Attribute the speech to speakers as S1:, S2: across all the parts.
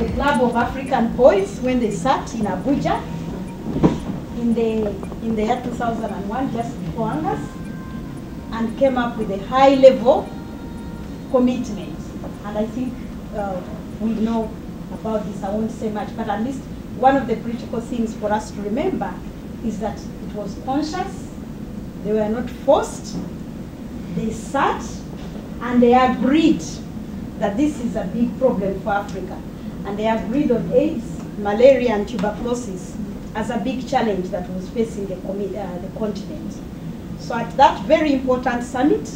S1: the Club of African Boys when they sat in Abuja in the year 2001, just before August, and came up with a high-level commitment. And I think we know about this, I won't say much, but at least one of the critical things for us to remember is that it was conscious, they were not forced, they sat and they agreed that this is a big problem for Africa. And they agreed on AIDS, malaria and tuberculosis as a big challenge that was facing the continent. So at that very important summit,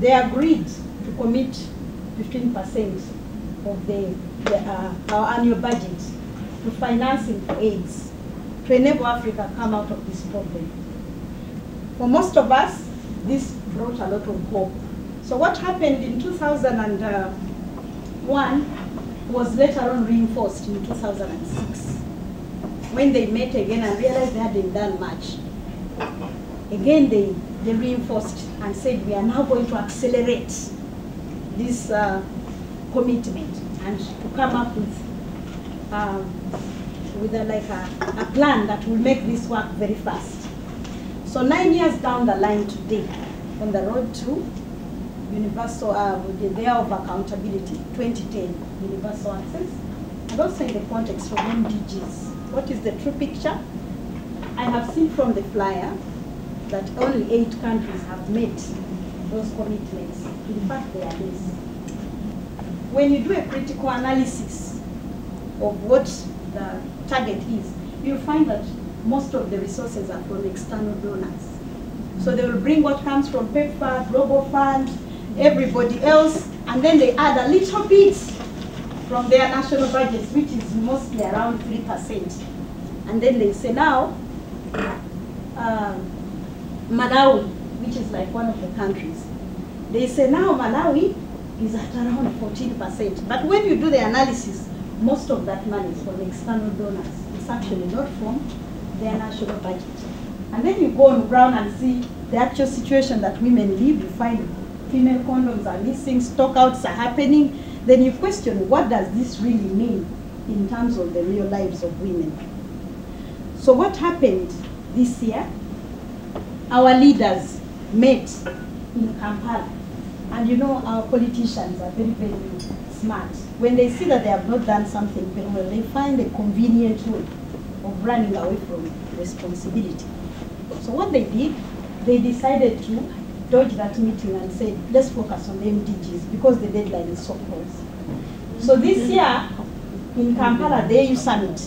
S1: they agreed to commit 15% of our annual budget to financing for AIDS, to enable Africa to come out of this problem. For most of us, this brought a lot of hope. So what happened in 2001 was later on reinforced in 2006, when they met again and realized they hadn't done much. Again, they reinforced and said, we are now going to accelerate this commitment and to come up with a plan that will make this work very fast. So 9 years down the line today, on the road to universal, the day of accountability, 2010, universal access, and also in the context of MDGs. What is the true picture? I have seen from the flyer that only 8 countries have met those commitments. In fact, they are less. When you do a critical analysis of what the target is, you'll find that most of the resources are from external donors. So they will bring what comes from PEPFAR, Global Fund, everybody else, and then they add a little bit from their national budgets, which is mostly around 3%. And then they say now, Malawi, which is like one of the countries, they say now Malawi is at around 14%. But when you do the analysis, most of that money is from external donors. It's actually not from their national budget. And then you go on ground and see the actual situation that women live. You find female condoms are missing, stockouts are happening. Then you question, what does this really mean in terms of the real lives of women? So what happened this year? Our leaders met in Kampala. And you know, our politicians are very, very smart. When they see that they have not done something very well, they find a convenient way of running away from responsibility. So what they did, they decided to dodge that meeting and said, let's focus on the MDGs because the deadline is so close. So this year, in Kampala, the AU Summit,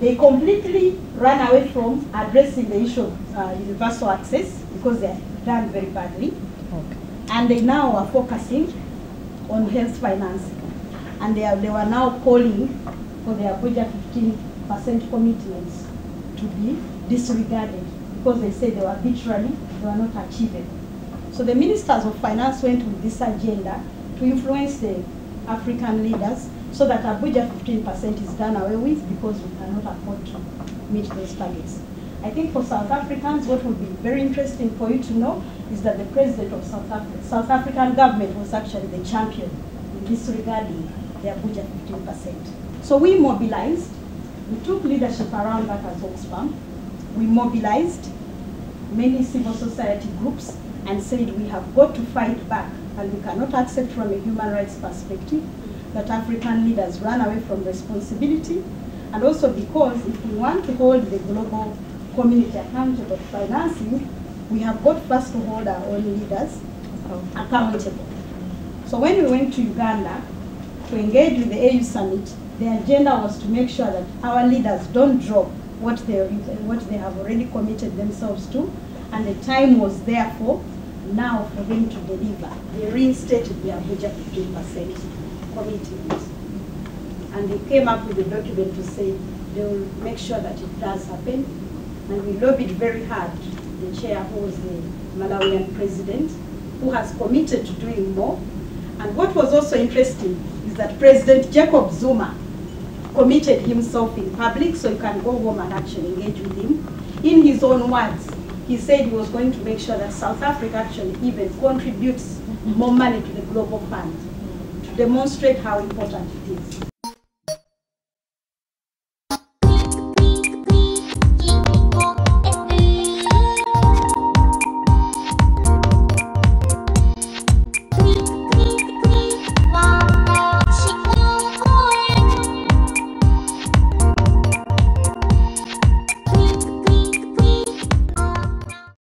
S1: they completely ran away from addressing the issue of universal access because they have done very badly. Okay. And they now are focusing on health financing. And they were now calling for their budget 15% commitments to be disregarded because they said they were arbitrary, they were not achievable. So the ministers of finance went with this agenda to influence the African leaders so that Abuja 15% is done away with because we cannot afford to meet those targets. I think for South Africans, what would be very interesting for you to know is that the president of South African government was actually the champion in disregarding the Abuja 15%. So we mobilized, we took leadership around that as Oxfam. We mobilized many civil society groups and said we have got to fight back, and we cannot accept from a human rights perspective that African leaders run away from responsibility, and also because if we want to hold the global community accountable for financing, we have got first to hold our own leaders accountable. So when we went to Uganda to engage with the AU Summit, the agenda was to make sure that our leaders don't drop what they have already committed themselves to, and the time was therefore now for them to deliver. They reinstated the Abuja 15% commitment, and they came up with a document to say they will make sure that it does happen, and we lobbied very hard. The chair, who was the Malawian president, who has committed to doing more. And what was also interesting is that President Jacob Zuma committed himself in public, so you can go home and actually engage with him. In his own words, he said he was going to make sure that South Africa actually even contributes more money to the Global Fund to demonstrate how important